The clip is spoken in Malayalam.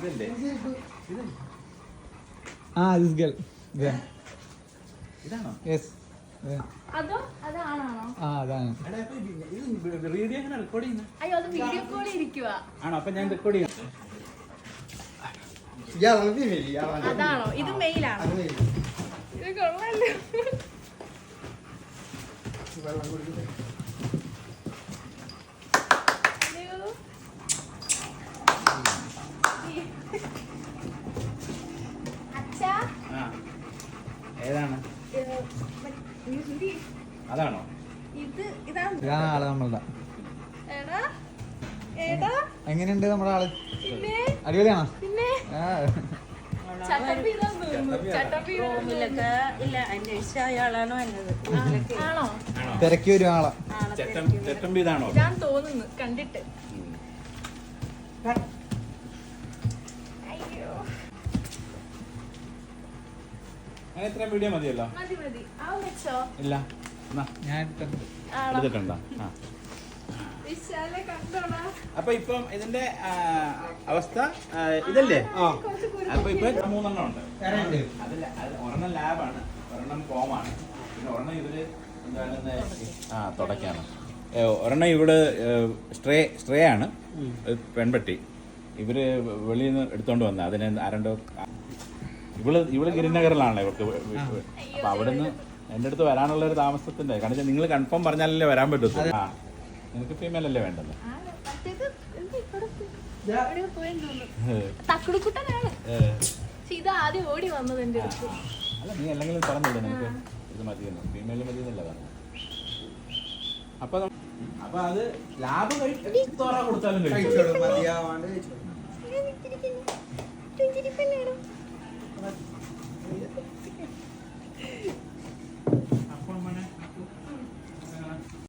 ഇതല്ലേ this girl. ഇതാണോ? Yes. അതോ അതാണോ? അതാണ്. ഇത് റേഡിയോ എങ്ങനെ റെക്കോർഡ് ചെയ്യുന്നത്? അയ്യോ അത് വീഡിയോ കോളിൽ ഇരിക്കുക. ആണോ? അപ്പൊ ഞാൻ റെക്കോർഡ് ചെയ്യാം. അതാണോ? ഇത് മെയിലാണോ? ഇത് കൊള്ളാലോ. അച്ഛാ ഏതാണ്? അതാണോ? ഇതാണ് ആള് നമ്മളുടെ. എടാ എടാ എങ്ങനെയുണ്ട് നമ്മുടെ ആള്? പിന്നെ അടിപൊളിയാണോ? പിന്നെ ചട്ടമ്പി ഇതാന്ന് തോന്നുന്നു. ചട്ടമ്പി ഇല്ല അന്വേഷിച്ച അയാളാണോ എന്നത് ആണോ? തിരക്കി വരും ആളെ. ചെറ്റമ്പി ഇതാണോ? ഇതാന്ന് തോന്നുന്നു കണ്ടിട്ട്. അയ്യോ അങ്ങനെ ഇത്രയും വീഡിയോ മതിയല്ലോ. മതി മതി. ആ വെച്ചോ? ഇല്ല ഞാൻ എടുത്തിട്ടുണ്ട്. ആണോ? എടുത്തിട്ടുണ്ടോ? ആ. വിശാലെ കണ്ടോടാ. അപ്പൊ ഇപ്പം ഇതിന്റെ അവസ്ഥ ഇതല്ലേ? കുറച്ച് അപ്പൊ ഇപ്പൊ 3 എണ്ണം ഉണ്ട്. വേറെ ഉണ്ട്. അതിൽ ഒരെണ്ണം ലാബാണ്, ഒരെണ്ണം ഫോമാണ്, പിന്നെ ഒരെണ്ണം ഇവര് എന്താണ് തുടക്കാണ്. ഒരെണ്ണം ഇവിടെ സ്ട്രേ ആണ്, പെൺപെട്ടി. ഇവര് വെളിയിൽ നിന്ന് എടുത്തോണ്ട് വന്ന അതിനെ ആരണ്ടോ ഇവള് ഗിരിനഗറിലാണല്ലോ ഇവർക്ക്. അപ്പൊ അവിടെ നിന്ന് എൻ്റെ അടുത്ത് വരാനുള്ള ഒരു താമസത്തിന്റെ കാരണം നിങ്ങൾ കൺഫേം പറഞ്ഞാലല്ലേ വരാൻ പറ്റത്തുള്ളൂ. ആ നിനക്ക് ഫീമെയിൽ അല്ലേ വേണ്ടത്? തക്കുടുക്കുട്ടനാണ്. ഇത് ആദ്യം ഓടി വന്നത് എന്റെ അടുത്ത്. അല്ല നീ അല്ലെങ്കിൽ പറഞ്ഞില്ലേ നിനക്ക് ഇത് മതിയെന്ന്, ഫീമെയിൽ മതി എന്നല്ല പറഞ്ഞു. അപ്പൊ അത് ലാബ് കൊടുത്താലും കഴിച്ചോളും.